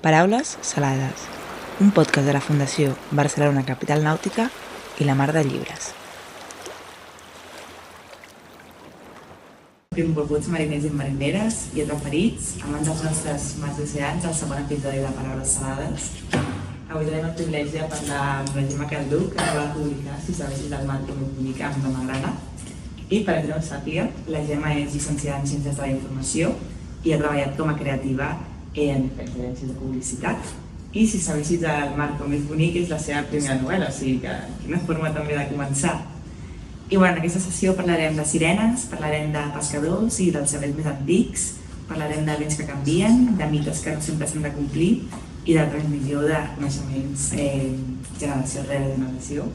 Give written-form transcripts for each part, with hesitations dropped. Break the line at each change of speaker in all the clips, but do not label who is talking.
Paraules salades, un podcast de la Fundació Barcelona Capital Nàutica i la Mar de Llibres. Benvolguts mariners i marineres i atraferits, amants dels nostres mars oceans, al segon episodi de Paraules salades. Avui tenim el privilegi de parlar amb la Gemma Calduch, que acaba de publicar Si sabessis del mar com et bonica amb la Magrana. I per a qui no ho sàpiga, la Gemma és llicenciada en Ciències de la Informació i ha treballat com a creativa en agències de publicitat. I Si sabessis del mar com és bonic és la seva primera novel·la, o sigui que quina forma també de començar. I en aquesta sessió parlarem de sirenes, parlarem de pescadors i dels sabers més antics, parlarem de vents que canvien, de mites que no sempre s'han de complir i de transmissió de coneixements generació rere generació.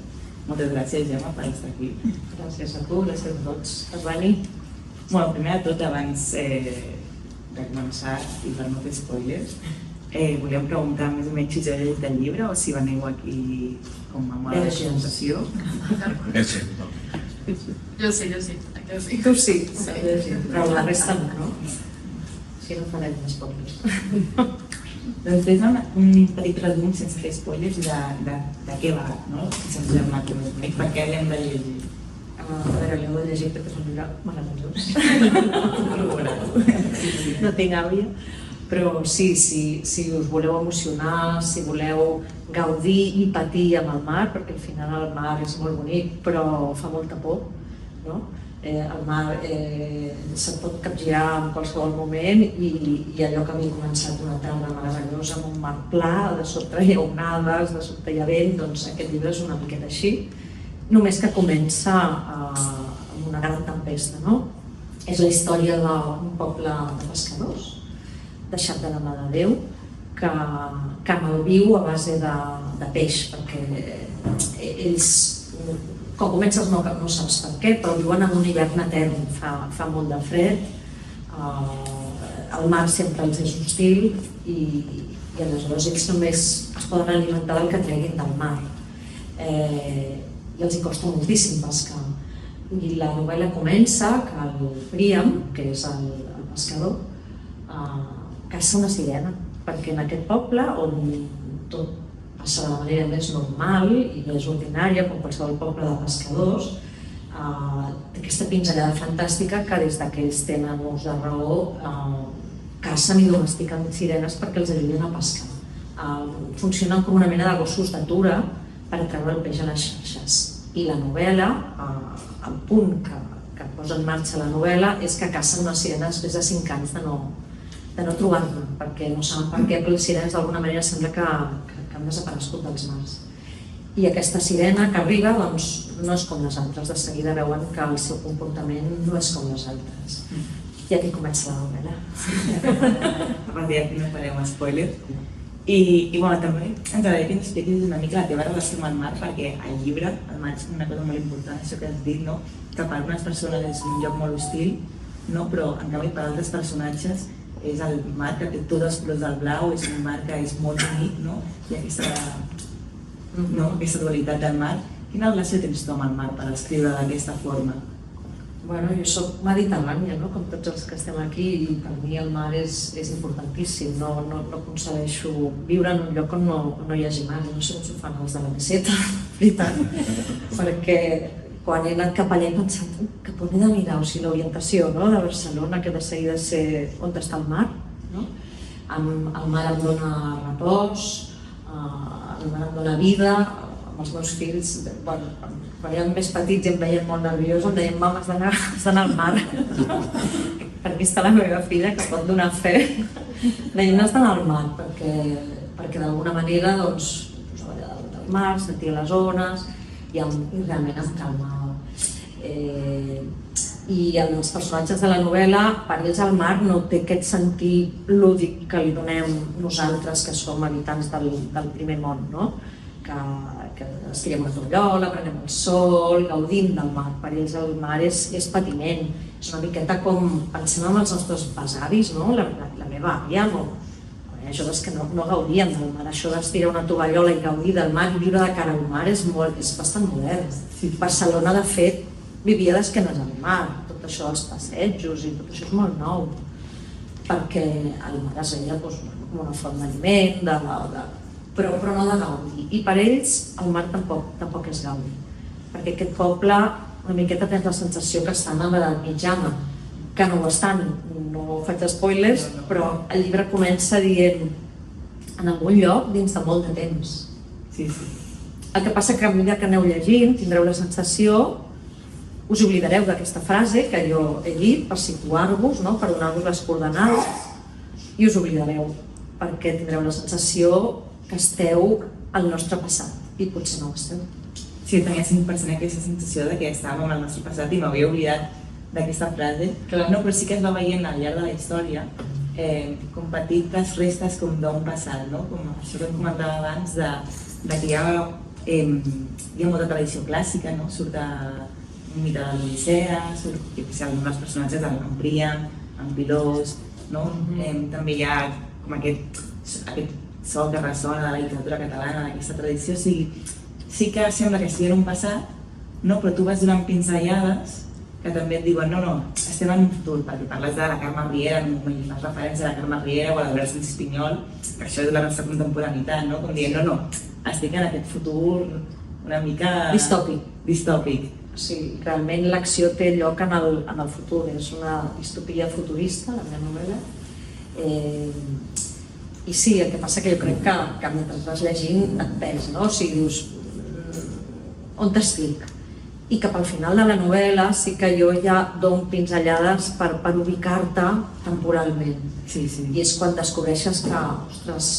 Moltes gràcies, Gemma, per estar aquí.
Gràcies a tu, gràcies a tots per venir.
Primer de tot, abans de començar i per no fer spoilers, volíem preguntar més o menys si us heu llegit el llibre o si veniu aquí com a mode de presentació.
Jo sí.
Tu sí, però la resta no? Si no farem spoilers.
Doncs fes un petit resum sense fer spoilers de què va, no? Si sabessis del mar com és bonic, per què l'hem de llegir?
A veure, l'heu de llegir perquè és un llibre meravellós. No tinc àvia, però sí, si us voleu emocionar, si voleu gaudir i patir amb el mar, perquè al final el mar és molt bonic, però fa molta por, no? El mar se't pot capgirar en qualsevol moment i allò que havia començat una tarda meravellosa amb un mar pla, de sobte hi ha onades, de sobte hi ha vent, doncs aquest llibre és una miqueta així, només que comença amb una gran tempesta, no? És la història d'un poble de pescadors, deixat de la mà de Déu, que malviu a base de peix, perquè ells, quan comences no saps per què, però viuen en un hivern etern, fa molt de fred, el mar sempre els és hostil i aleshores ells només es poden alimentar del que treguin del mar. I els hi costa moltíssim pescar. I la novel·la comença que el Príam, que és el pescador, caça una sirena, perquè en aquest poble on tot passa de la manera més normal i més ordinària, com qualsevol poble de pescadors, té aquesta pinzellada fantàstica que des que ells tenen ús de raó cacen i domestiquen sirenes perquè els ajudin a pescar. Funcionen com una mena de gossos d'atura per treure el peix a les xarxes. I la novel·la, el punt que posa en marxa la novel·la és que cacen una sirena després de 5 anys de no trobar-la, perquè no saben per què, però les sirenes d'alguna manera sembla que han desaparegut dels mars. I aquesta sirena que arriba doncs, no és com les altres, de seguida veuen que el seu comportament no és com les altres. I aquí comença la novel·la.
A partir d'aquí no farem spoilers. I també ens agradaria que ens expliquis una mica la teva relació amb el mar, perquè al llibre el mar és una cosa molt important, això que has dit, no? Que per algunes persones és un lloc molt hostil, no? Però en canvi per altres personatges és el mar que té tots els colors del blau, és un mar que és molt bonic, no? I aquesta dualitat del mar. Quina relació tens tu amb el mar per escriure d'aquesta forma?
Bueno, jo soc mediterrània, no? Com tots els que estem aquí, i per mi el mar és importantíssim. No concebeixo viure en un lloc on no hi hagi mar. No sé com s'ho fan els de la meseta, veritat, perquè quan he anat cap allà he pensat cap on he de mirar, o sigui, l'orientació de Barcelona, que de seguida sé on està el mar, no? El mar em dona repòs, el mar em dona vida. Amb els meus fills, quan eren més petits i em veien molt nerviós, em deien mama, has d'anar al mar. Per mi està la meva filla, que pot donar fe. Deien, has d'anar al mar, perquè d'alguna manera doncs, allà del mar, sentia les ones i realment em calmava. I els personatges de la novel·la, per ells el mar no té aquest sentit lúdic que li donem nosaltres, que som habitants del primer món, no? Que estiguem a Torallola, prenem el sol, gaudim del mar. Per ells el mar és patiment. És una miqueta com pensem en els nostres besavis, no? La meva àvia, hi ha joves que no gaudien del mar. Això d'estirar una tovallola i gaudir del mar i viure de cara al mar és bastant modern. Barcelona, de fet, vivia d'esquenes al mar. Tot això dels passejos i tot això és molt nou. perquè el mar es veia com una font d'aliment, però no de gaudi. I per ells el mar tampoc és gaudi, perquè aquest poble una miqueta tens la sensació que estan a l'edat mitjana, que no ho estan, no faig spoilers, però el llibre comença dient en algun lloc dins de molt de temps.
Sí, sí.
El que passa que a mesura que aneu llegint tindreu la sensació, us oblidareu d'aquesta frase que jo he dit per situar-vos, no? Per donar-vos les coordenades, i us oblidareu perquè tindreu la sensació que esteu al nostre passat i potser no ho esteu.
Sí, tenia 5% aquesta sensació de que estàvem al nostre passat i m'havia oblidat d'aquesta frase. No, però sí que es va veient al llarg de la història com petites restes com d'un passat, no? Com això que em comentava abans de que hi ha molta tradició clàssica, no? Surt un mite de l'Odissea, surt alguns dels personatges en Príam, en Pilós, no? També hi ha com aquest so que ressona de la literatura catalana, d'aquesta tradició. O sigui, sí que sembla que estigui en un passat, no? Però tu vas donant pinzellades que també et diuen no, estem en un futur, perquè parles de la Carme Riera, i fas referència a la Carme Riera o a l'Albert Espinyol, que això és la nostra contemporaneitat, no? Com dient, no, estic en aquest futur una mica... Distòpic.
Sí, realment l'acció té lloc en el futur, és una distopia futurista, la meva novel·la. I sí, el que passa que jo crec que mentre vas llegint et pens, no? O sigui, dius, on estic? I cap al final de la novel·la sí que jo ja dono pinzellades per ubicar-te temporalment.
Sí.
I és quan descobreixes que, ostres,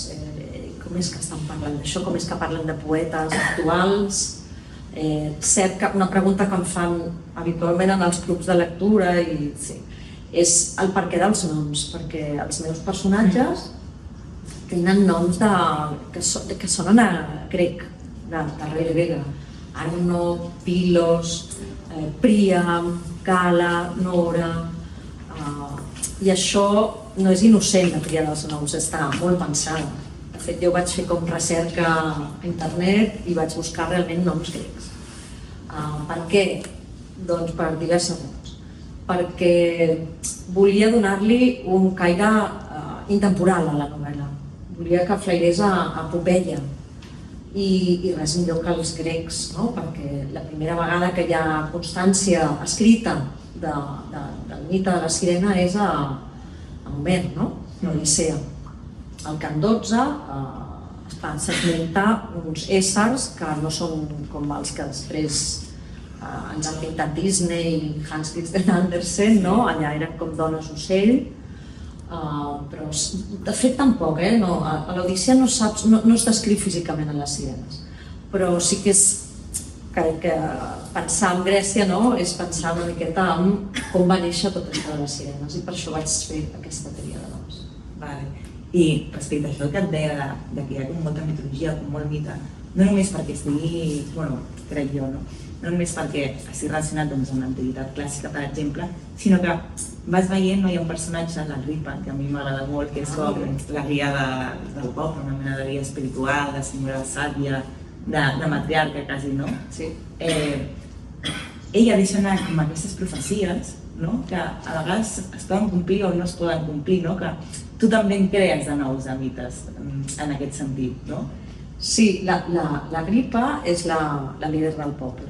com és que estan parlant d'això, com és que parlen de poetes actuals. Cert que una pregunta que em fan habitualment en els clubs de lectura és el perquè dels noms, perquè els meus personatges tenen noms que sonen a grec, de rei grega. Arno, Pilos, Príam, Gala, Nora... I això no és innocent de triar els noms, està molt pensada. De fet, jo vaig fer com recerca a internet i vaig buscar realment noms grecs. Per què? Doncs per diverses raons. Perquè volia donar-li un caire intemporal a la novel·la. Volia que flairés a Pompeia. I res millor que els grecs, no? Perquè la primera vegada que hi ha constància escrita del mite de la sirena és a Homer, no? L'Odissea. Al Cant 12 s'esmenta uns éssers que no són com els que després ens han pintat Disney i Hans Christian Andersen, no? Allà eren com dones ocell, però de fet tampoc, a l'Odissea no es descriu físicament en les sirenes, però sí que és que pensar en Grècia és pensar una miqueta en com va néixer tot això de les sirenes, i per això vaig fer aquesta teoria de noms.
I respecte a això que et deia que hi ha molta mitologia, molt mite, no només perquè estigui, crec jo, no només perquè estigui relacionat amb l'antiguitat clàssica, per exemple, sinó que vas veient, hi ha un personatge, l'Agripa, que a mi m'agrada molt, que és com la guia del poble, una mena de guia espiritual, de senyora sàvia, de matriarca quasi, no?
Sí.
Ella deixa anar com aquestes profecies, que a vegades es poden complir o no es poden complir, que tu també en crees de nous mites en aquest sentit, no?
Sí, l'Agripa és la líder del poble,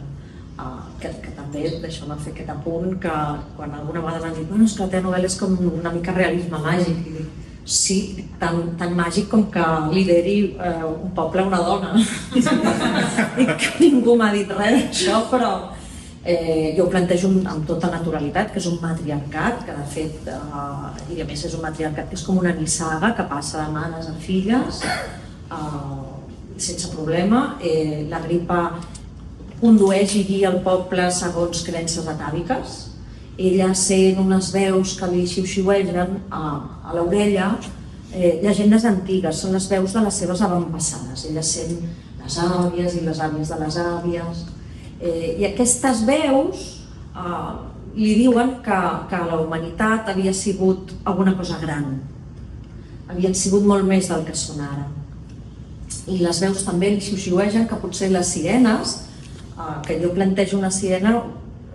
que també m'ha fet aquest apunt que quan alguna vegada m'han dit és que la teva novel·la és com una mica realisme màgic, i dic, sí, tan màgic com que lideri un poble una dona. I que ningú m'ha dit res d'això, però jo ho plantejo amb tota naturalitat, que és un matriarcat, que de fet, i a més és un matriarcat que és com una nissaga que passa de mares a filles, sense problema. L'Agripa condueix i guia el poble segons creences atàviques. Ella sent unes veus que li xiu-xiuegen a l'orella, llegendes antigues, són les veus de les seves avantpassades. Ella sent les àvies i les àvies de les àvies. I aquestes veus li diuen que la humanitat havia sigut alguna cosa gran. Havien sigut molt més del que són ara. I les veus també li xiu-xiuegen que potser les sirenes, que jo plantejo una sirena,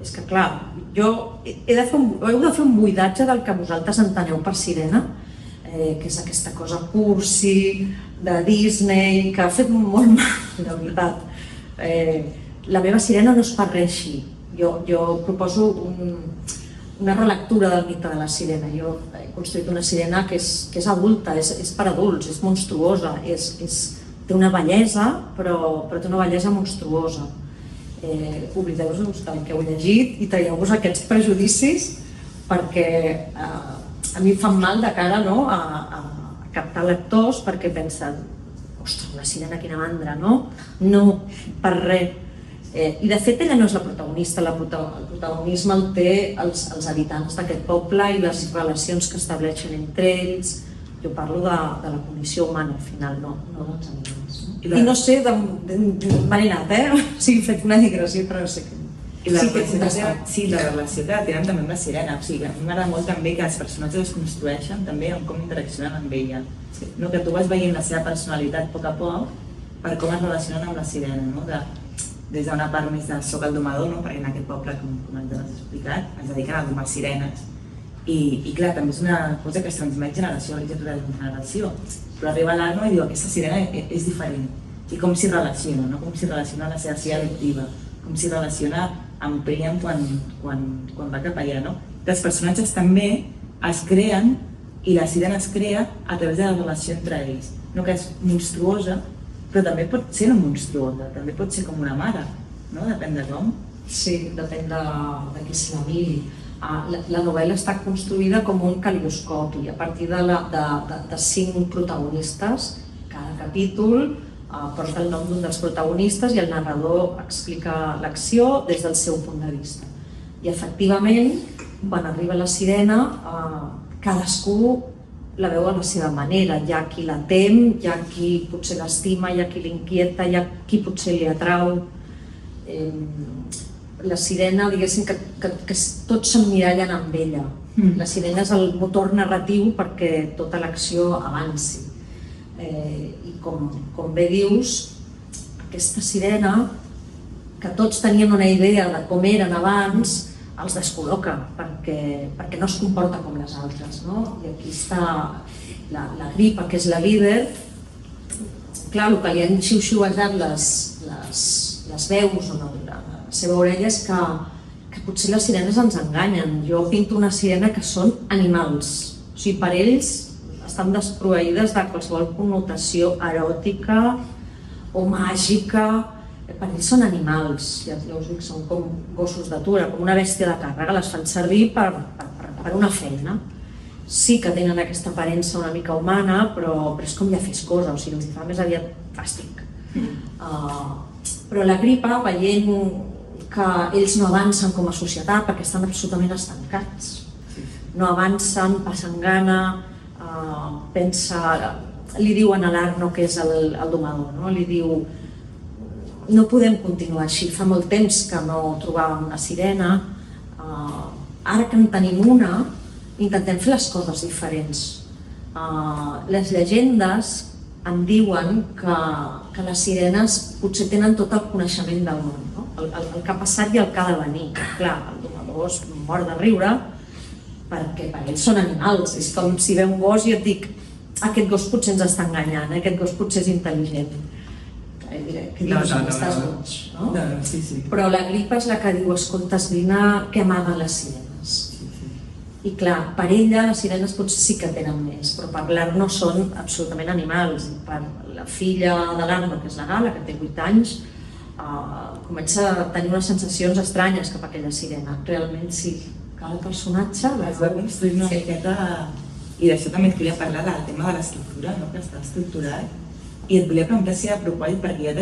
és que clar, jo heu de fer un buidatge del que vosaltres enteneu per sirena, que és aquesta cosa cursi de Disney, que ha fet molt mal, de veritat. La meva sirena no és per res així. Jo proposo una relectura del mite de la sirena. Jo he construït una sirena que és adulta, és per adults, és monstruosa, té una bellesa, però té una bellesa monstruosa. Oblideu-vos del que heu llegit i traieu-vos aquests prejudicis, perquè a mi em fan mal de cara a captar lectors, perquè pensen, ostres, una sirena, quina mandra, no? No, per res. I de fet ella no és la protagonista, el protagonisme el té els habitants d'aquest poble i les relacions que estableixen entre ells. Jo parlo de la condició humana al final, no dels animals. I no sé m'he anat, o sigui, he fet una digressió, però no sé què.
I la relació que tenen també amb la sirena, o sigui, a mi m'agrada molt també que els personatges es construeixen també en com interaccionen amb ella. Que tu vas veient la seva personalitat a poc per com es relacionen amb la sirena, des d'una part més de soc el domador, perquè en aquest poble, com ens has explicat, es dediquen a domar sirenes. I clar, també és una cosa que es transmet generació a generació, però arriba l'Arno i diu aquesta sirena és diferent. I com s'hi relaciona, com s'hi relaciona la seva filla adoptiva, com s'hi relaciona amb Príam quan va cap allà. Els personatges també es creen i la sirena es crea a través de la relació entre ells, que és monstruosa, però també pot ser no monstruosa, també pot ser com una mare, depèn de com.
Sí, depèn de qui se la miri. La novel·la està construïda com un calidoscopi, a partir de 5 protagonistes. Cada capítol porta el nom d'un dels protagonistes i el narrador explica l'acció des del seu punt de vista. I efectivament, quan arriba la sirena, cadascú la veu a la seva manera. Hi ha qui la tem, hi ha qui potser l'estima, hi ha qui l'inquieta, hi ha qui potser li atrau. La sirena, diguéssim que tots s'emmirallen amb ella. La sirena és el motor narratiu perquè tota l'acció avanci. I com bé dius, aquesta sirena, que tots tenien una idea de com eren abans, els descol·loca perquè no es comporta com les altres. I aquí està la Gripa, que és la líder. Clar, el que li han xiu-xiuejat les veus o la seva orella és que potser les sirenes ens enganyen. Jo pinto una sirena que són animals. O sigui, per ells estan desproveïdes de qualsevol connotació eròtica o màgica. Per ells són animals, ja us dic, són com gossos d'atura, com una bèstia de càrrega, les fan servir per una feina. Sí que tenen aquesta aparença una mica humana, però és com ja fes cosa, o sigui, els fa més aviat fàstic. Però la Gripa, veient que ells no avancen com a societat perquè estan absolutament estancats, no avancen, passen gana, li diuen a l'Arno, que és el domador, li diu: no podem continuar així, fa molt temps que no trobàvem una sirena, ara que en tenim una, intentem fer les coses diferents. Les llegendes em diuen que les sirenes potser tenen tot el coneixement del món, el que ha passat i el que ha de venir. Clar, el domador es mor de riure perquè per ells són animals, és com si ve un gos i et dic: aquest gos potser ens està enganyant, aquest gos potser és intel·ligent. Que dius, estàs boig, no? Però la Gripa és la que diu: escoltes, vine, que amaga les sirenes. I clar, per ella les sirenes potser sí que tenen més, però per l'Arno són absolutament animals. Per la filla de l'Arno, que és la Gala, que té 8 anys, comença a tenir unes sensacions estranyes cap a aquella sirena. Realment sí, cada personatge...
Es va construir una miqueta... I d'això també et volia parlar del tema de l'estructura, que està estructurat. I et volia preguntar si era a propòsit, perquè jo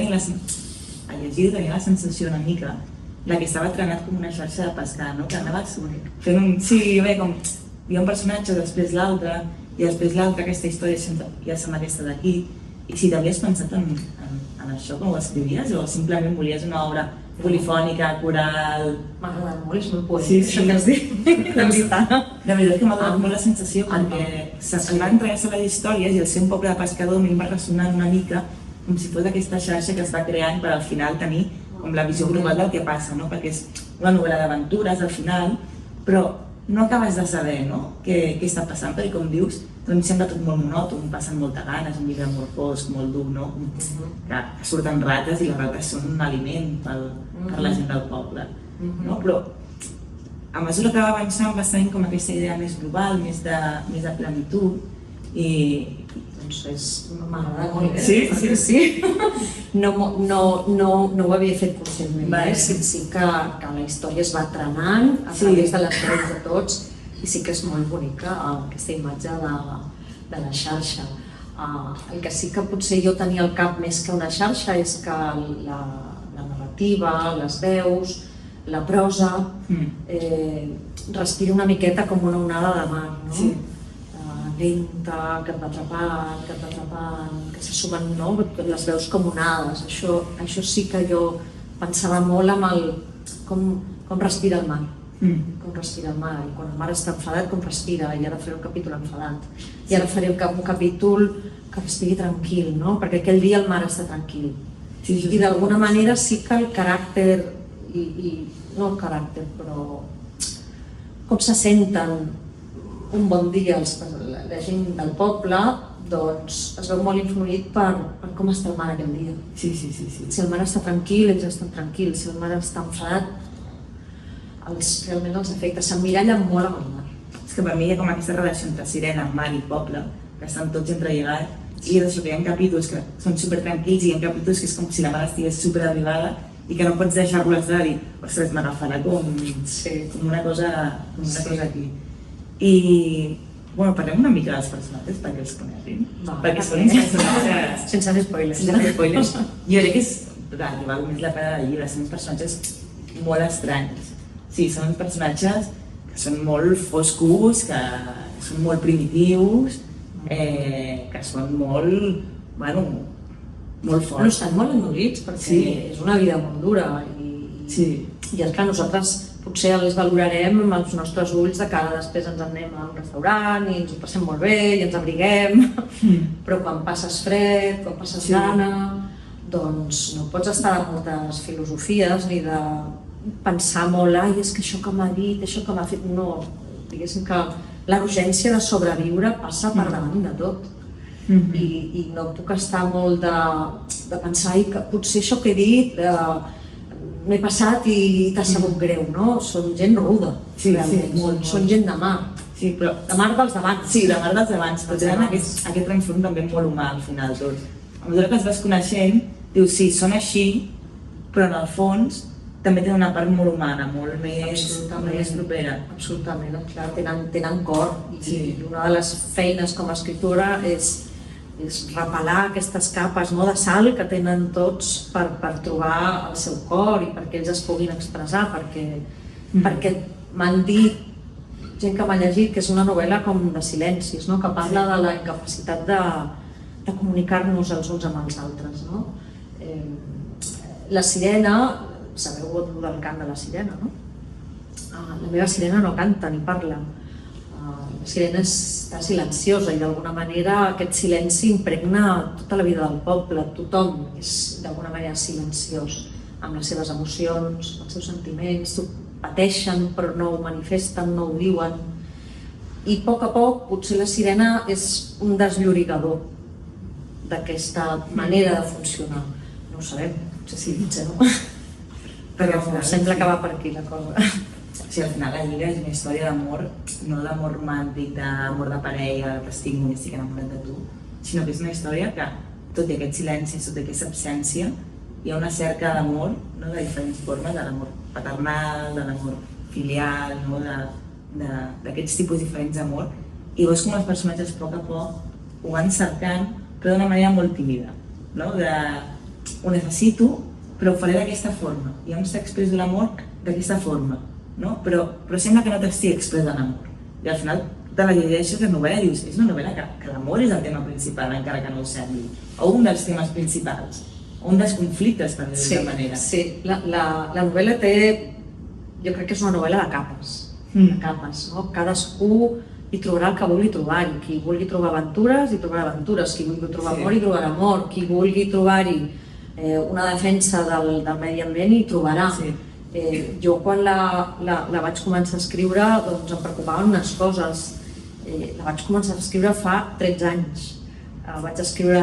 a llegir tenia la sensació una mica la que estava trenat com una xarxa de pescar, que anava fent un... Sí, bé, com hi ha un personatge, després l'altre, i després l'altre, aquesta història ja sembla aquesta d'aquí. I si t'havies pensat en això quan ho escrivies, o simplement volies una obra polifònica, coral...
M'agrada molt, és molt poètic, això que has dit, de veritat.
De veritat que m'ha donat molt la sensació, perquè se'n van entregar les històries i el ser un poble de pescador a mi em va ressonar una mica com si fos aquesta xarxa que es va creant per al final tenir com la visió global del que passa, perquè és una novel·la d'aventures al final, però no acabes de saber què està passant, perquè com dius, doncs sembla tot molt monòton, passen molta gana, és un llibre molt fosc, molt dur, no? Que surten rates i les rates són un aliment per la gent del poble, no? Però a mesura que va avançant vas tenint com aquesta idea més global, més de plenitud i...
Doncs m'agrada molt.
Sí.
No ho havia fet conscientment, sí que la història es va trenant a través de les veus de tots i sí que és molt bonica aquesta imatge de la xarxa. El que sí que potser jo tenia al cap més que una xarxa és que la narrativa, les veus, la prosa, respira una miqueta com una onada de mar, no?
Sí.
Lenta, que et va atrapant, que se sumen, no? Les veus com onades. Això sí que jo pensava molt amb com respira el mar. Com respira el mar, i quan el mar està enfadat com respira, i ara faré un capítol enfadat, i ara faré un capítol que estigui tranquil, no? Perquè aquell dia el mar està tranquil. I d'alguna manera sí que el caràcter, no el caràcter, però com se senten un bon dia la gent del poble, doncs es veu molt influït per com està el mar aquell dia.
Sí.
Si el mar està tranquil, ells estan tranquils, si el mar està enfadat, realment els efectes s'emmirallen molt amb el mar.
És que per mi hi ha com aquesta relació entre sirena, mar i poble, que estan tots entrelligats, i és això, que hi ha capítols que són supertranquils i hi ha capítols que és com si la mar estigués superarribada i que no pots deixar-lo estar i dir, ostres, m'agafarà com una cosa aquí. I, bueno, parlem una mica dels personatges perquè els coneguin. Perquè són uns personatges...
Sense spoilers.
Jo crec que és val més la pena del llibre, són uns personatges molt estranys. Sí, són uns personatges que són molt foscos, que són molt primitius, que són molt, bueno, molt forts.
Però estan molt endurits perquè és una vida molt dura i és que nosaltres potser els valorarem amb els nostres ulls de cara després ens anem a un restaurant i ens ho passem molt bé i ens abriguem, però quan passes fred, quan passes gana, doncs no pots estar de moltes filosofies ni de pensar molt, ai, és que això que m'ha dit, això que m'ha fet, no, diguéssim que la urgència de sobreviure passa per davant de tot. I no puc estar molt de pensar que potser això que he dit m'he passat i t'ha sabut greu, no? Són gent ruda, realment, són gent de mar.
Sí, però...
De mar dels d'abans.
Sí, de mar dels d'abans, però tenen aquest transform també molt humà al final tot. A mesura que els vas coneixent, dius, sí, són així, però en el fons també tenen una part molt humana, molt més propera.
Absolutament, clar, tenen cor i una de les feines com a escriptora és repelar aquestes capes de sal que tenen tots per trobar el seu cor i perquè ells es puguin expressar, perquè m'han dit, gent que m'ha llegit, que és una novel·la com de silencis, que parla de la incapacitat de comunicar-nos els uns amb els altres. La sirena, sabeu del cant de la sirena, no? La meva sirena no canta ni parla. La sirena està silenciosa i d'alguna manera aquest silenci impregna tota la vida del poble. Tothom és d'alguna manera silenciós amb les seves emocions, els seus sentiments, pateixen però no ho manifesten, no ho diuen. I a poc potser la sirena és un desllorigador d'aquesta manera de funcionar. No ho sabem, potser sí, potser no. Però sembla que va per aquí la cosa.
Sí, al final la lliga és una història d'amor, no d'amor romàntic, d'amor de parella, que estic molt estic enamorat de tu, sinó que és una història que, tot i aquest silenci, tot i aquesta absència, hi ha una cerca d'amor de diferents formes, de l'amor paternal, de l'amor filial, d'aquests tipus diferents d'amor, i veus com els personatges a poc ho van cercant, però d'una manera molt tímida, ho necessito, però ho faré d'aquesta forma, i on s'expresso l'amor d'aquesta forma. Però sembla que no t'estic expressant amor. I al final te la llegeixes de novel·la i dius, és una novel·la que l'amor és el tema principal, encara que no ho sembli. O un dels temes principals, o un dels conflictes, per dir-ho d'alguna manera.
Sí, la novel·la té... Jo crec que és una novel·la de capes. Cadascú hi trobarà el que vulgui trobar-hi. Qui vulgui trobar aventures, hi trobarà aventures. Qui vulgui trobar amor, hi trobarà amor. Qui vulgui trobar-hi una defensa del medi ambient, hi trobarà. Jo quan la vaig començar a escriure em preocupaven unes coses La vaig començar a escriure fa 13 anys. Vaig escriure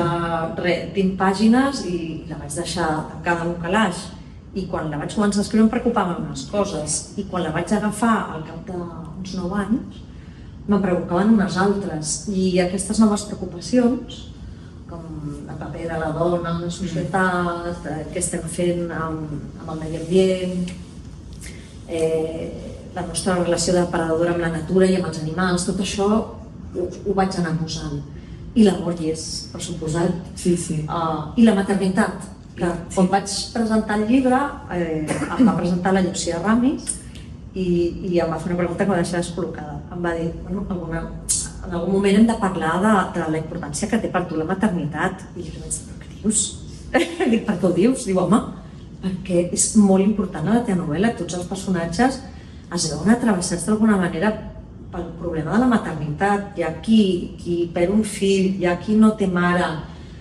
20 pàgines i la vaig deixar tancada en un calaix. I quan la vaig començar a escriure em preocupaven unes coses. I quan la vaig agafar al cap d'uns 9 anys, me'n preocupaven unes altres. I aquestes noves preocupacions, com el paper de la dona en la societat, què estem fent amb el medi ambient, la nostra relació de paradora amb la natura i amb els animals, tot això ho vaig anar posant. I la Borges, per suposat.
Sí, sí.
I la maternitat, que quan vaig presentar el llibre, em va presentar la Llucia Ramis i em va fer una pregunta que va deixar descol·locada. Em va dir, bueno, en algun moment hem de parlar de la importància que té per tu la maternitat. I jo vaig dir, però què dius? Dic, per què ho dius? Diu, home, perquè és molt important a la teva novel·la, tots els personatges es veuen travessats d'alguna manera pel problema de la maternitat. Hi ha qui perd un fill, hi ha qui no té mare,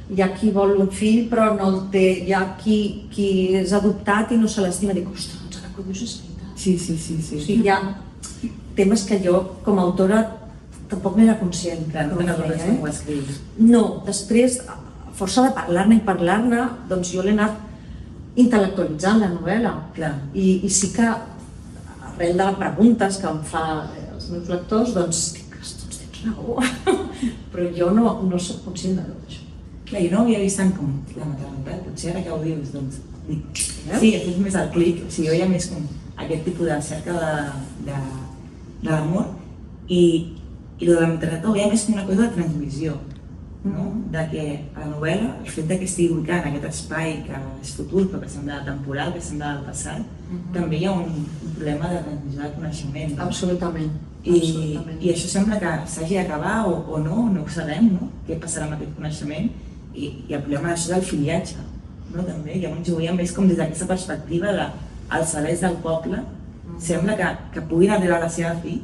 hi ha qui vol un fill però no el té, hi ha qui és adoptat i no se l'estima. Dic, ostres, doncs ara que ho dius és veritat.
Sí.
O sigui, hi ha temes que jo, com a autora, tampoc n'era conscient.
Clar, no te n'adones com ho escrius.
No, després, a força de parlar-ne, doncs jo l'he anat intel·lectualitzant la novel·la.
Clar.
I sí que, arrel de les preguntes que em fan els meus lectors, doncs dic, tens raó, però jo no soc conscient de tot això.
Clar, jo no ho havia vist tant com la maternitat, potser ara que ho dius, doncs... Sí, he fet més el clic, o sigui, jo hi ha més com aquest tipus de cerca de l'amor i de la maternitat ho hi ha més com una cosa de transmissió, no? De que a la novel·la, el fet que estigui ubicada en aquest espai que és futur però que sembla temporal, que sembla del passat, també hi ha un problema de transmissió de coneixement.
Absolutament.
I això sembla que s'hagi d'acabar o no ho sabem, no? Què passarà amb aquest coneixement i el problema d'això del filiatge, no? També, llavors ho veiem més com des d'aquesta perspectiva dels sabers del poble, sembla que puguin arribar a la seva fi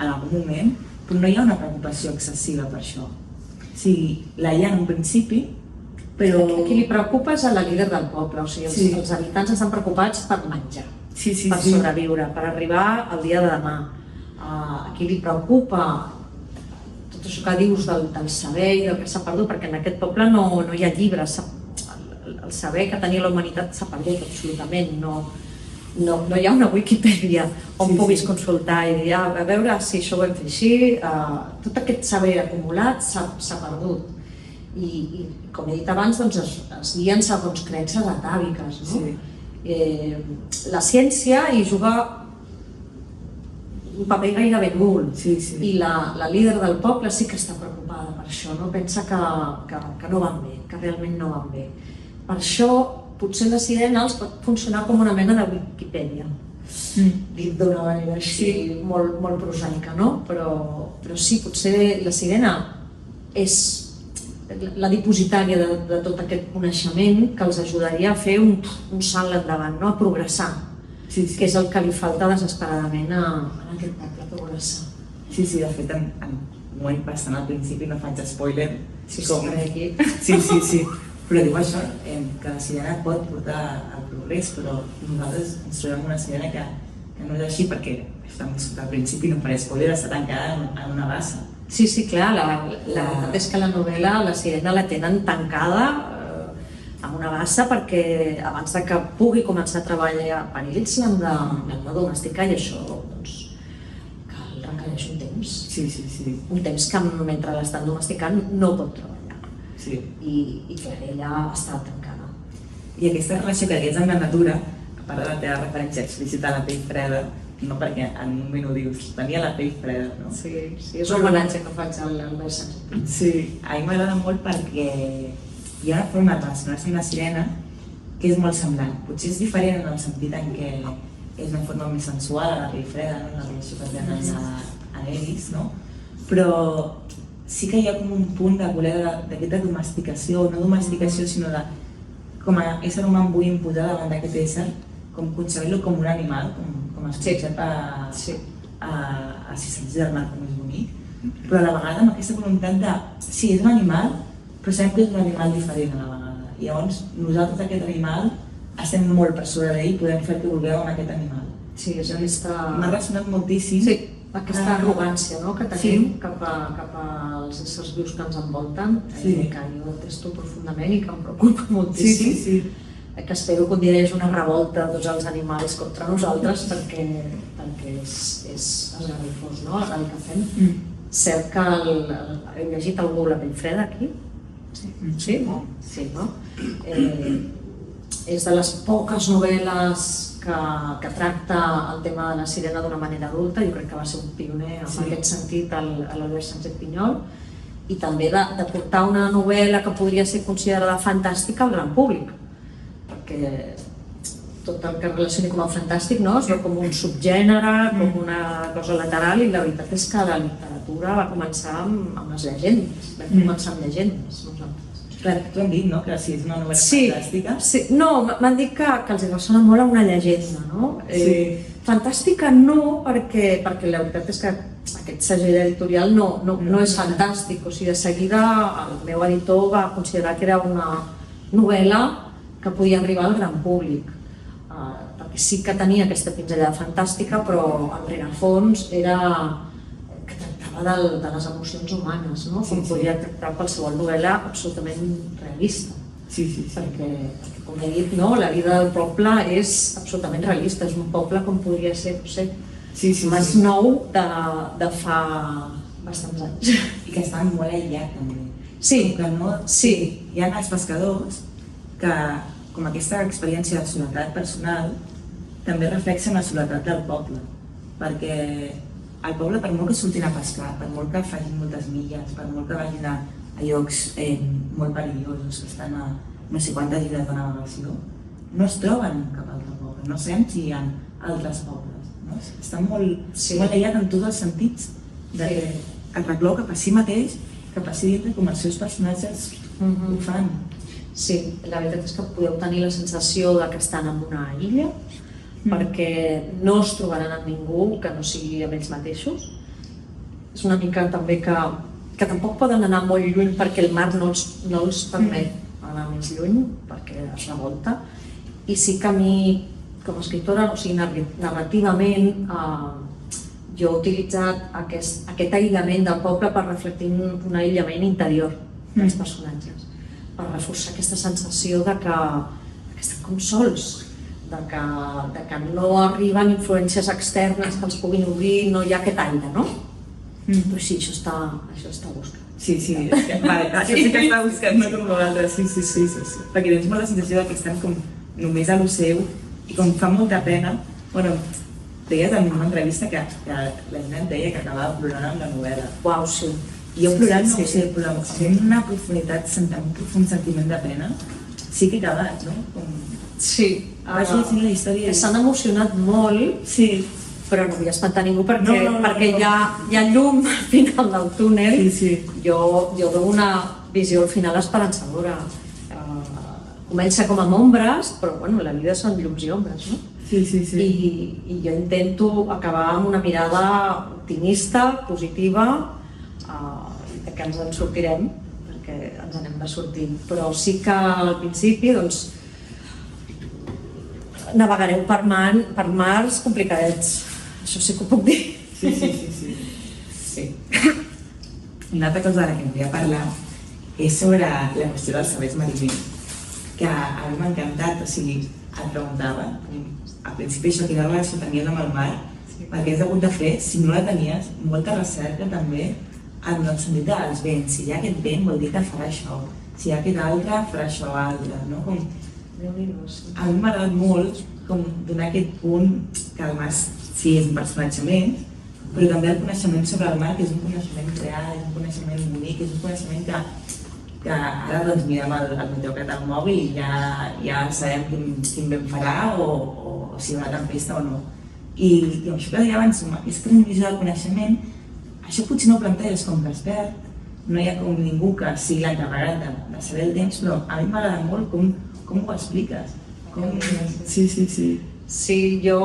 en algun moment, però no hi ha una preocupació excessiva per això. O sigui, la hi ha en un principi, però...
Qui li preocupa és a la líder del poble, o sigui, els habitants estan preocupats per menjar, per sobreviure, per arribar al dia de demà. A qui li preocupa tot això que dius del saber i del que s'ha perdut, perquè en aquest poble no hi ha llibres, el saber que tenia la humanitat s'ha perdut absolutament, no hi ha una Wikipedia on puguis consultar i dir, a veure si això ho hem fet així, tot aquest saber acumulat s'ha perdut. I com he dit abans, doncs es guien segons creences atàviques, no? La ciència hi juga un paper gairebé nul i la líder del poble sí que està preocupada per això, no? Pensa que no van bé, que realment no van bé. Per això potser la sirena els pot funcionar com una mena de Wikipedia, dit d'una manera així molt prosaica, no? Però sí, potser la sirena és la dipositària de tot aquest coneixement que els ajudaria a fer un salt endavant, a progressar, que és el que li falta desesperadament a aquest poble, progressar.
Sí, de fet, m'ho he passat al principi, no faig spoiler.
Sí,
però diu això, que la sirena pot portar al progrés, però nosaltres ens trobem una sirena que no és així perquè al principi no faré spoiler, està tancada en una bassa.
Sí, clar, la veritat és que la novel·la, la sirena la tenen tancada en una bassa perquè abans que pugui començar a treballar per ells l'han de domesticar i això requereix un temps. Un temps que mentre l'estan domesticant no pot treballar. I clar, ella està tancada.
I aquesta relació que tens amb la natura, a part de la teva referència explícita a la pell freda, no perquè en un moment ho dius, tenia la pell freda, no?
Sí, és un homenatge que faig al Albert Sánchez.
Sí, a mi m'agrada molt perquè hi ha una forma de relacionar-se amb la sirena que és molt semblant. Potser és diferent en el sentit en què és una forma més sensual a la pell freda, la relació que tenen a Elis, no? Però sí que hi ha com un punt de voler d'aquesta domesticació, no domesticació, sinó de com a ésser humà em vull imposar davant d'aquest ésser, com concebir-lo com un animal, com es concep a Sis Germà, com és bonic, però a la vegada amb aquesta voluntat de, sí, és un animal, però sabem que és un animal diferent a la vegada. I llavors nosaltres aquest animal estem molt per sobre d'ell i podem fer el que vulgueu amb aquest animal.
Sí, és aquesta...
M'ha ressonat moltíssim
aquesta arrogància, no?, que tenim cap als éssers vius que ens envolten, que jo detesto profundament i que em preocupa moltíssim. Que espero que un dia hi hagi una revolta de tots els animals contra nosaltres perquè és esgarrifós, no?, el que fem. Cert que heu llegit algú La pell freda aquí? Sí, no? És de les poques novel·les que tracta el tema de la sirena d'una manera adulta. Jo crec que va ser un pioner en aquest sentit a l'Albert Sánchez Pinyol, i també de portar una novel·la que podria ser considerada fantàstica al gran públic, perquè tot el que relacioni com a fantàstic es veu com un subgènere, com una cosa lateral, i la veritat és que la literatura va començar amb les llegendes, vam començar amb llegendes nosaltres.
Clar, t'ho han dit, no?, que sí, és una novel·la fantàstica.
Sí, no, m'han dit que els ressona molt a una llegenda, no? Fantàstica no, perquè la veritat és que aquest segell editorial no és fantàstic, o sigui, de seguida el meu editor va considerar que era una novel·la que podia arribar al gran públic, perquè sí que tenia aquesta pinzellada fantàstica, però en rerefons era que tractava de les emocions humanes, com podria tractar qualsevol novel·la absolutament realista. Perquè, com he dit, la vida del poble és absolutament realista, és un poble com podria ser, no sé, Masnou de fa bastants anys.
I que estan molt aïllat, també.
Sí.
Hi ha els pescadors que, com aquesta experiència de soledat personal, també reflexen la soledat del poble, perquè el poble, per molt que surtin a pescar, per molt que facin moltes milles, per molt que vagin a llocs molt perillosos que estan a no sé quantes illes de navegació, no es troben cap altre poble, no sabem si hi ha altres pobles, no? Estan molt aïllat en tots els sentits, que es reclou cap a si mateix, cap a si dintre, com els seus personatges ho fan.
Sí, la veritat és que podeu tenir la sensació que estan en una illa, perquè no es trobaran amb ningú que no sigui amb ells mateixos. És una mica també que tampoc poden anar molt lluny perquè el mar no els permet anar més lluny, perquè es revolta. I sí que a mi, com a escriptora, o sigui, narrativament, jo he utilitzat aquest aïllament del poble per reflectir un aïllament interior dels personatges, per reforçar aquesta sensació de que estan com sols, de que no arriben influències externes que els puguin obrir, no hi ha aquest aire, no? Però sí, això està buscat.
Sí, això sí que està buscat, no com nosaltres, sí. Perquè tens molt la sensació que estan com només a lo seu i com fa molta pena. Bueno, deies en una entrevista que la gent et deia que acabava plorant amb la novel·la.
Uau, sí.
I jo plorant, no ho sé, però amb una profunditat, un profund sentiment de pena, sí que he acabat, no?
Sí.
Vaig llegint la història.
S'han emocionat molt, però no vull espantar ningú perquè hi ha llum al final del túnel. Jo veu una visió al final esperançadora. Comença com amb ombres, però bueno, la vida són llums i ombres, no? I jo intento acabar amb una mirada optimista, positiva, que ens en sortirem, perquè ens n'hem de sortir. Però sí que al principi, doncs, navegareu per mars complicadets. Això sí que ho puc dir.
Sí. Una altra cosa de la que em volia parlar és sobre la qüestió dels sabers mariners, que a mi m'ha encantat, o sigui, et preguntava, al principi això, quina relació tenies amb el mar, perquè has hagut de fer, si no la tenies, molta recerca també en el sentit dels vents. Si hi ha aquest vent vol dir que farà això, si hi ha aquest altre farà això altre, no? A mi m'ha agradat molt donar aquest punt que el mar sí és un personatge més, però també el coneixement sobre el mar, que és un coneixement real, és un coneixement bonic, és un coneixement que ara doncs mirem el meteocat al mòbil i ja sabem quin vent farà o si hi ha una tempesta o no. I això que deia abans, aquesta transmissió del coneixement, això potser no ho planteges com que expert, no hi ha com ningú que sigui l'encarregat de saber el temps, però a mi m'agrada molt com ho expliques.
Sí, jo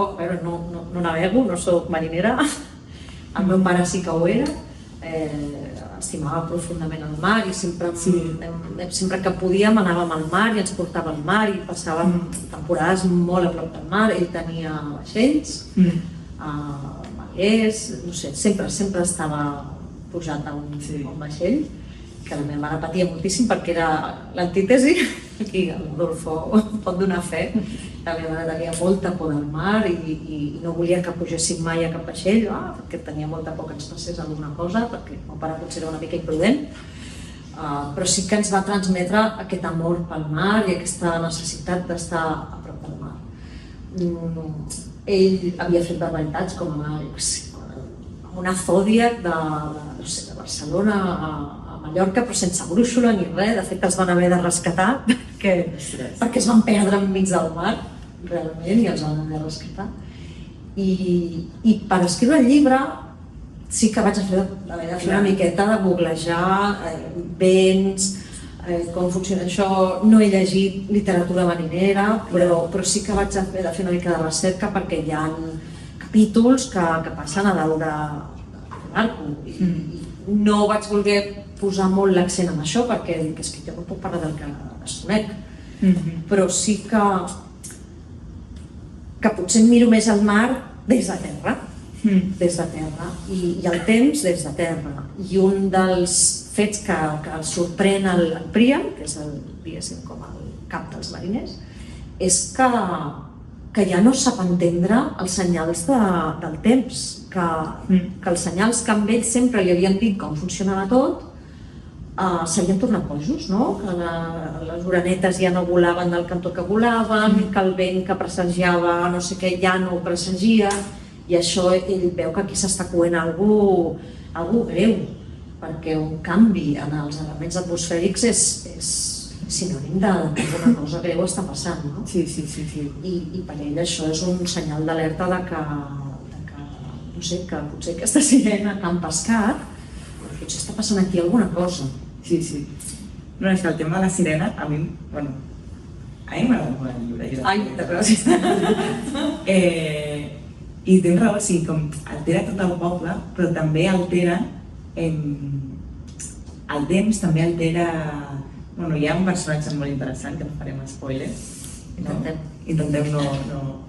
no navego, no soc marinera, el meu pare sí que ho era, estimava profundament el mar i sempre que podíem anàvem al mar i ens portava al mar i passàvem temporades molt a prop del mar. Ell tenia vaixells, cavallers, no sé, sempre estava pujat a un vaixell, que la meva mare patia moltíssim perquè era l'antítesi, aquí l'Adolfo pot donar fe, la meva mare tenia molta por del mar i no volia que pugéssim mai a cap vaixell, perquè tenia molta por que ens passés alguna cosa, perquè el meu pare potser era una mica imprudent, però sí que ens va transmetre aquest amor pel mar i aquesta necessitat d'estar a prop del mar. Ell havia fet barbaritats com una Zodiac de Barcelona a Mallorca, però sense brúixola ni res. De fet, els van haver de rescatar perquè es van perdre enmig del mar, realment, i els van haver de rescatar. I per escriure el llibre sí que vaig haver de fer una miqueta de googlejar vents, com funciona això. No he llegit literatura marinera, però sí que vaig haver de fer una mica de recerca perquè hi ha capítols que passen a dalt de l'arco. No vaig voler posar molt l'accent en això perquè dic, és que jo no puc parlar del que desconec, però sí que potser miro més el mar des de terra, i el temps des de terra. I un dels fets que el sorprèn al Príam, que és diguéssim com el cap dels mariners, és que ja no sap entendre els senyals del temps, que els senyals que amb ells sempre li havien dit com funcionava tot, s'havien tornat bojos, no? Que les orenetes ja no volaven del cantó que volaven, que el vent que presagiava no sé què ja no ho presagia, i això ell veu que aquí s'està coent alguna greu, perquè un canvi en els elements atmosfèrics és sinònim de que una cosa greu està passant, no?
Sí.
I per ell això és un senyal d'alerta de que, no sé, que potser aquesta sirena que han pescat, potser està passant aquí alguna cosa.
Sí. No, és que el tema de la sirena, a mi m'agrada molt el llibre.
Ai, de gràcies.
I tens raó, sí, com altera tot el poble, però també altera el temps, també altera... Bueno, hi ha un personatge molt interessant, que no farem spoilers. Intentem no...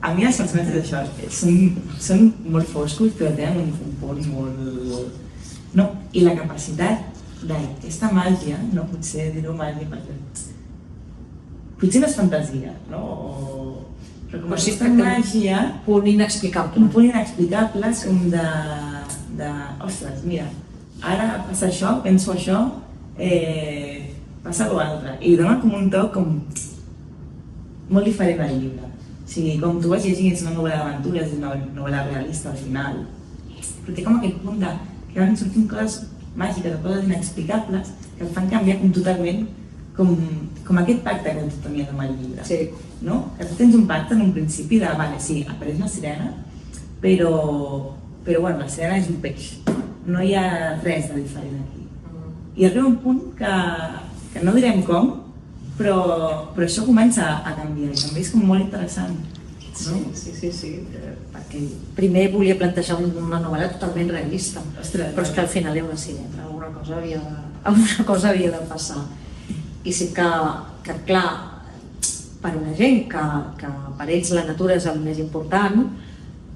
A mi els personatges d'això són molt foscos, però tenen un punt molt... No, i la capacitat d'aquesta màgia, no? Potser dir-ho màgia perquè... Potser no és fantasia, no? Però com aquesta màgia...
Un punt inexplicable.
Un punt inexplicable com de... Ostres, mira, ara passa això, penso això, passa l'altre. I dona com un toc molt diferent al llibre. O sigui, com tu vas llegint, és una novel·la d'aventures, és una novel·la realista al final. Però té com aquest punt que van sortint coses màgiques o coses inexplicables que et fan canviar totalment com aquest pacte que tu tenies amb el llibre.
Sí.
No? Que tu tens un pacte en un principi de, vale, sí, apareix una sirena, però bueno, la sirena és un peix. No hi ha res de diferent aquí. I arriba un punt que no direm com, però això comença a canviar i també és com molt interessant. No?
Sí, perquè primer volia plantejar una novel·la totalment realista, però és que al final hi ha una sirena, alguna cosa havia de passar. I sí que clar, per una gent que per ells la natura és el més important,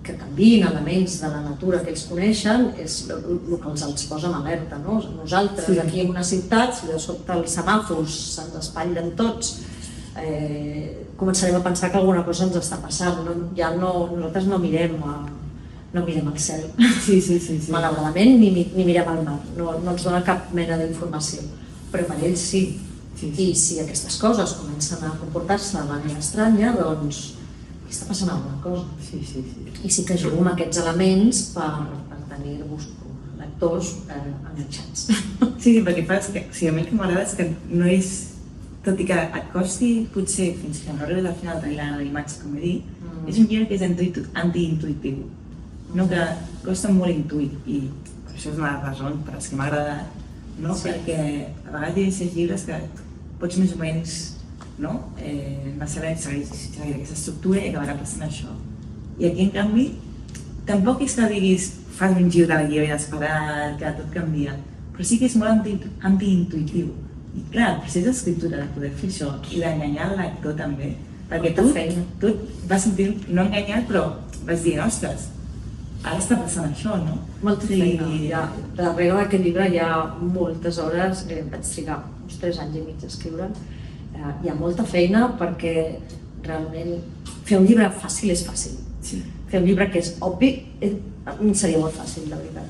que canviïn elements de la natura que ells coneixen és el que els posa en alerta. Nosaltres aquí en una ciutat, si de sobte els semàfors se'ns espatllen tots, començarem a pensar que alguna cosa ens està passant. Nosaltres no mirem al cel, malauradament, ni mirem al mar, no ens dona cap mena d'informació, però per ells sí. I si aquestes coses comencen a comportar-se de manera estranya, doncs aquí està passant alguna cosa. I sí que jugo amb aquests elements per tenir-vos lectors enganxats.
Sí, perquè a mi el que m'agrada és que no és, tot i que et costi potser fins que no arribes al final de tenir la imatge, com he dit, és un llibre que és antiintuitiu, que costa molt intuir, i per això és una de les raons per les que m'ha agradat, perquè a vegades hi ha aquests llibres que pots més o menys va saber seguir aquesta estructura i acabarà passant això. I aquí, en canvi, tampoc és que diguis fas un gir de la guia inesperat, que tot canvia, però sí que és molt antiintuitiu. I clar, el procés d'escriptura de poder fer això i d'enganyar el lector també, perquè tu vas sentir, no enganyat, però vas dir, ostres, ara està passant això, no?
Molta feina. Darrere d'aquest llibre hi ha moltes hores, vaig trigar uns 3 anys i mig a escriure. Hi ha molta feina perquè realment fer un llibre fàcil és fàcil. Fer un llibre que és obvi seria molt fàcil, la veritat.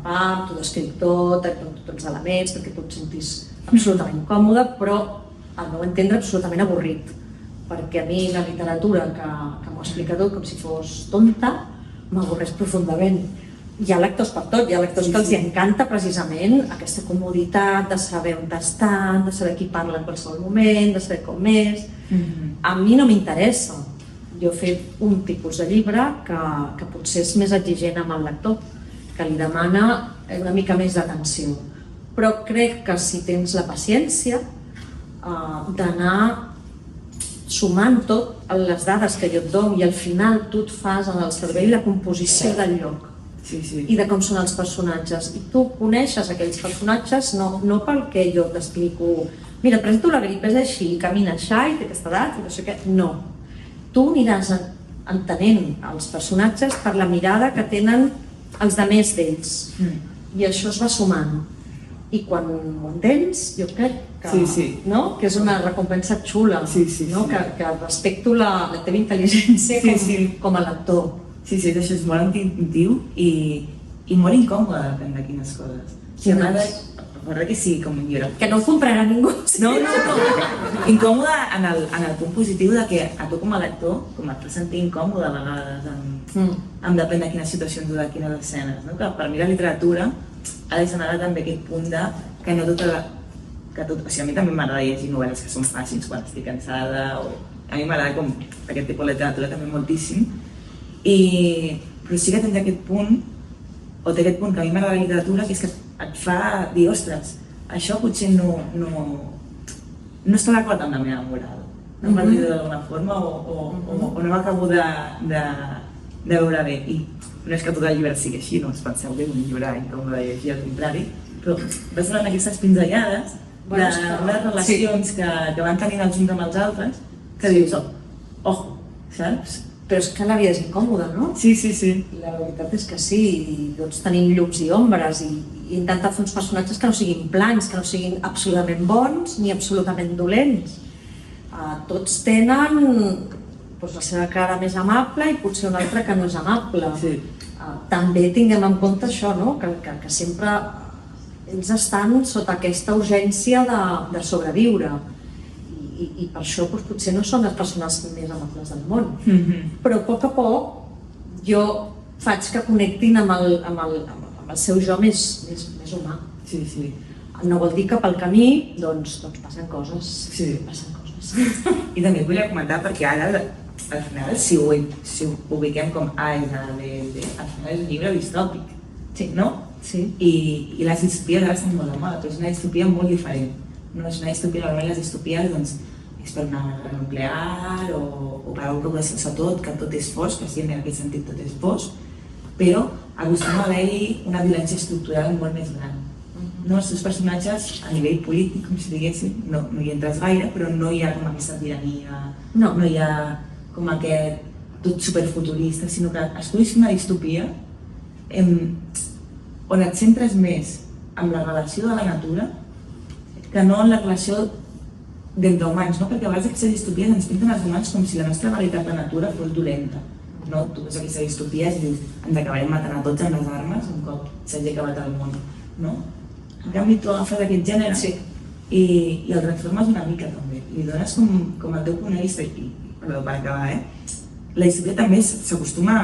T'ho descric tot, et dono tots els elements perquè tu et sentis absolutament còmode, però al meu entendre absolutament avorrit, perquè a mi la literatura que m'ho explica tot com si fos tonta m'avorreix profundament. Hi ha lectors per tot, hi ha lectors que els encanta precisament aquesta comoditat de saber on estan, de saber qui parla en qualsevol moment, de saber com és. A mi no m'interessa. Jo he fet un tipus de llibre que potser és més exigent amb el lector, que li demana una mica més d'atenció. Però crec que si tens la paciència d'anar sumant tot les dades que jo et dono i al final tu et fas en el cervell la composició del lloc i de com són els personatges. I tu coneixes aquells personatges no pel que jo t'explico, mira, per exemple, la grip és així, camina així i té aquesta edat i no sé què. No. Tu aniràs entenent els personatges per la mirada que tenen els demés d'ells, i això es va sumant, i quan ho entens jo crec que és una recompensa xula, que respecto la teva intel·ligència com a lector.
Sí, això és molt intuïtiu i molt incòmode depèn de quines coses. Recorda que sí, com un llibre.
Que no el comprarà ningú.
No. Incòmode en el punt positiu de que a tu com a lector et fas sentir incòmode a vegades en depèn de quines situacions o de quines escenes. Que per mi la literatura ha de generar també aquest punt de que no tota o sigui, a mi també m'agrada llegir novel·les que són fàcils quan estic cansada a mi m'agrada com aquest tipus de literatura també moltíssim però sí que tens aquest punt o té aquest punt que a mi m'agrada la literatura que és que et fa dir, ostres, això potser no està d'acord amb la meva moral, no m'ha dit d'alguna forma o no m'acabo de veure bé. I no és que tot el llibre sigui així, no us penseu que és un llibre incòmode de llegir, al contrari, però vas donant aquestes pinzellades d'unes relacions que van tenint els uns amb els altres que dius, ojo, saps?
Però és que la vida és incòmoda, no?
Sí.
La veritat és que sí, i tots tenim llums i ombres i intentar fer uns personatges que no siguin plans, que no siguin absolutament bons ni absolutament dolents. Tots tenen la seva cara més amable i potser una altra que no és amable. També tinguem en compte això, que sempre ells estan sota aquesta urgència de sobreviure. I per això potser no són les persones més amables del món. Però a poc jo faig que connectin amb el seu jo més humà. No vol dir que pel camí doncs passen coses.
I també volia comentar perquè ara al final si ho ubiquem com A és A, B és B, al final és un llibre distòpic, no? I les distopies ara estan molt de moda, però és una distopia molt diferent. No és una distopia, normalment les distopies és per una guerra nuclear o per una preocupació tot, que tot és fosc, que sí, en aquest sentit tot és fosc, però acostuma a haver-hi una violència estructural molt més gran. Els seus personatges, a nivell polític, com si diguéssim, no hi entres gaire, però no hi ha com aquesta tirania, no hi ha com aquest tot superfuturista, sinó que escollis una distopia on et centres més en la relació de la natura que no en la relació d'entre humans, perquè a vegades aquestes distopies ens pinten els humans com si la nostra realitat de natura fos dolenta. Tu veus aquestes distopies i dius, ens acabarem matant a tots amb les armes un cop s'hagi acabat el món. En canvi, tu agafes aquest gènere i el transformes una mica també. Li dones com el teu punt de vista, per acabar, la distopia també s'acostuma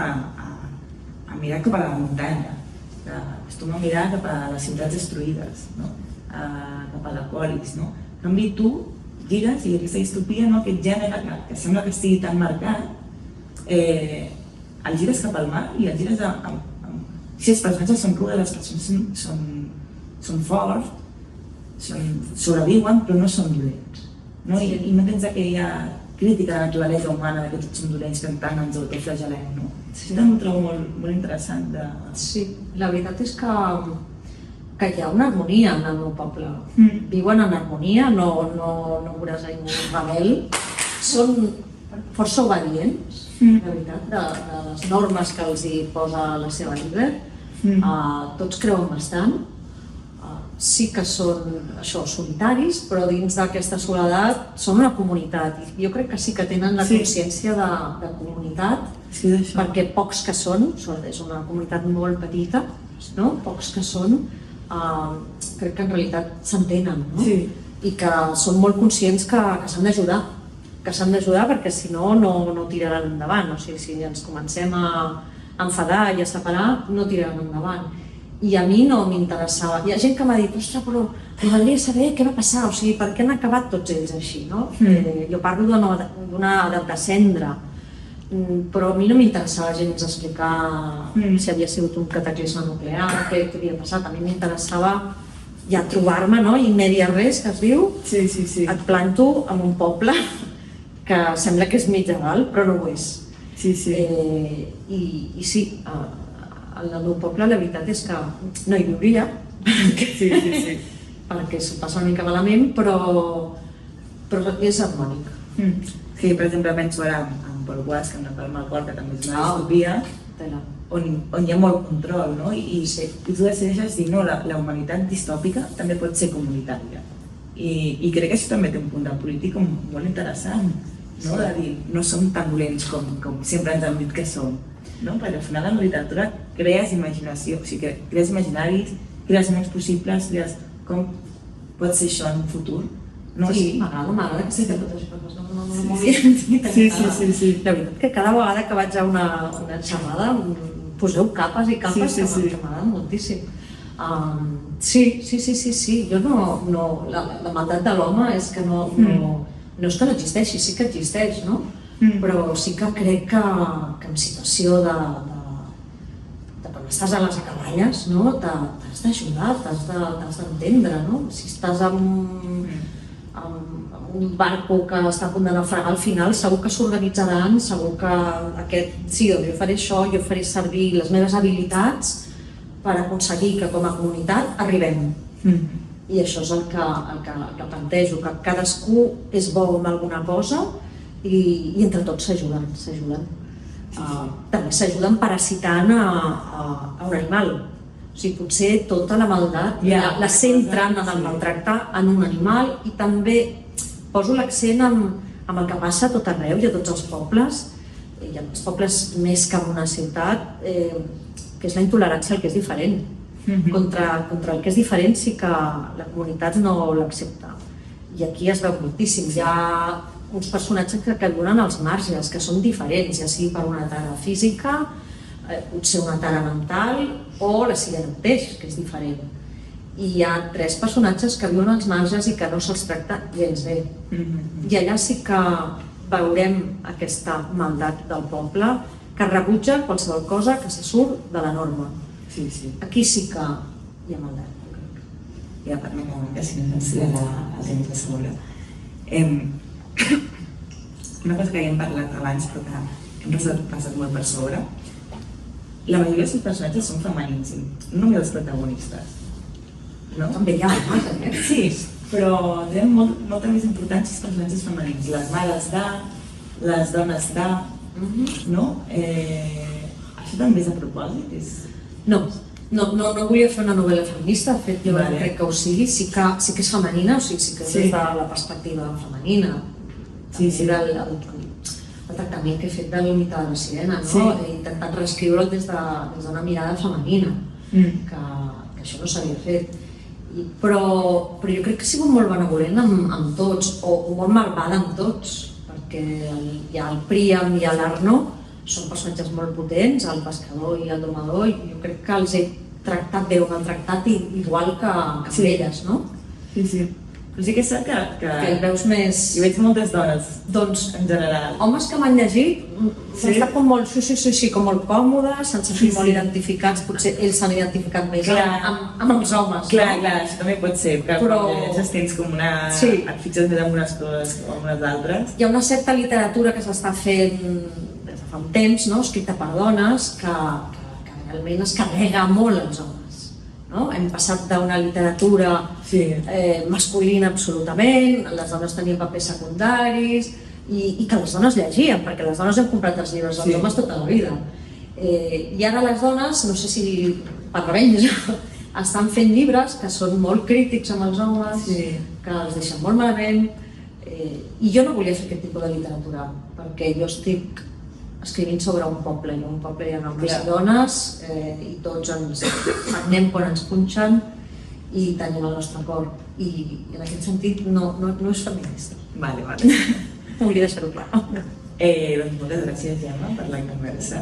a mirar cap a la muntanya, s'acostuma a mirar cap a les ciutats destruïdes, cap a la polis. En canvi, tu gires i aquesta distopia, aquest gènere que sembla que estigui tan marcat, el gires cap al mar i el gires amb... Si els personatges són cruels, les persones són forts, sobreviuen, però no són dolents. I no tens aquella crítica de la naturalesa humana que tots som dolents, que tant ens autoflagel·lem. Això també ho trobo molt interessant.
Sí, la veritat és que hi ha una harmonia en el meu poble. Viuen en harmonia, no veuràs ningú rebel. Són força obedients, la veritat, de les normes que els hi posa la seva líder. Tots creuen bastant. Sí que són això, solitaris, però dins d'aquesta soledat són una comunitat. I jo crec que sí que tenen la consciència de comunitat, perquè pocs que són, és una comunitat molt petita, no? Pocs que són, crec que en realitat s'entenen, no? I que són molt conscients que s'han d'ajudar, perquè si no, no tiraran endavant. O sigui, si ens comencem a enfadar i a separar, no tiraran endavant. I a mi no m'interessava. Hi ha gent que m'ha dit, ostres, però m'agradaria saber què va passar, o sigui, per què han acabat tots ells així, no? Jo parlo d'una edat de cendra, però a mi no m'interessava gens explicar si havia sigut un cataclisme nuclear, què havia passat. A mi m'interessava ja trobar-me, no? I media res, que es diu, et planto en un poble que sembla que és mitjaval, però no ho és. I sí, al meu poble la veritat és que no hi viuria, perquè s'ho passa una mica malament, però és harmònic.
Sí, per exemple, penso ara en Paul Guas, que em recorda el cor, que també és una distopia, on hi ha molt control, no? I tu decideixes dir, no, la humanitat distòpica també pot ser comunitària. I crec que això també té un punt de polític molt interessant, no? De dir, no som tan dolents com sempre ens han dit que som. Perquè al final en la literatura crees imaginació, o sigui, crees imaginaris, crees mons possibles, crees com pot ser això en un futur.
Sí, m'agrada que sé que totes les coses no m'ho havia dit. La veritat que cada vegada que vaig a una xerrada poseu capes i capes que m'agraden moltíssim. Sí, jo no... La maldat de l'home és que no és que no existeixi, sí que existeix, no? Però sí que crec que en situació de quan estàs a les acaballes, t'has d'ajudar, t'has d'entendre, no? Si estàs en un barco que està a punt de naufragar, al final segur que s'organitzaran, segur que sí, jo faré això, jo faré servir les meves habilitats per aconseguir que com a comunitat arribem. I això és el que plantejo, que cadascú és bo amb alguna cosa i entre tots s'ajuden. També s'ajuden parasitant a un animal. O sigui, potser tota la maldat la centren en el maltractar en un animal i també poso l'accent en el que passa a tot arreu i a tots els pobles, i a els pobles més que en una ciutat, que és la intolerància al que és diferent. Contra el que és diferent sí que la comunitat no l'accepta. I aquí es veu moltíssim. Hi ha uns personatges que viuen als marges, que són diferents, ja sigui per una tara física, potser una tara mental, o la sirena mateix, que és diferent. I hi ha 3 personatges que viuen als marges i que no se'ls tracta gens bé. I allà sí que veurem aquesta maldat del poble, que rebutja qualsevol cosa que se surt de la norma. Aquí sí que hi ha maldat.
Ja parlem una mica, si no ens queda el temps de sobre. Una cosa que ja hem parlat abans, però que hem passat molt per sobre. La majoria dels personatges són femenins, no només els protagonistes.
També hi ha homes,
Sí, però tenen molta més importància els personatges femenins. Les mares de, les dones de, no? Això també és a propòsit?
No volia fer una novel·la feminista, de fet jo crec que ho sigui, sí que és femenina, o sigui, sí que és des de la perspectiva femenina, el tractament que he fet del mite de la sirena, he intentat reescriure'l des d'una mirada femenina, que això no s'havia fet. Però jo crec que he sigut molt benevolent amb tots, o molt malvada amb tots, perquè hi ha el Príam i l'Arno, són personatges molt potents, el pescador i el domador, i jo crec que els he tractat bé o m'han tractat igual que amb elles, no?
Sí. Però sí que és cert que
el veus més...
Hi veig moltes dones, en general.
Homes que m'han llegit s'han estat com molt, com molt còmodes, s'han sentit molt identificats, potser ells s'han identificat més amb els homes.
Clar, això també pot ser, que llegeixes tens com una... et fixes més en unes coses o en unes altres.
Hi ha una certa literatura que s'està fent des de fa un temps, escrita per dones, que realment es carrega molt els homes. Hem passat d'una literatura masculina absolutament, les dones tenien papers secundaris, i que les dones llegien, perquè les dones hem comprat els llibres dels homes tota la vida. I ara les dones, no sé si per rebells, estan fent llibres que són molt crítics amb els homes, que els deixen molt malament, i jo no volia fer aquest tipus de literatura, perquè jo estic escrivint sobre un poble, i un poble hi ha homes i dones, i tots ens anem quan ens punxen i tenim el nostre cor, i en aquest sentit no és feminista.
Vale.
Volia deixar-ho clar.
Doncs moltes gràcies, Gemma, per la conversa.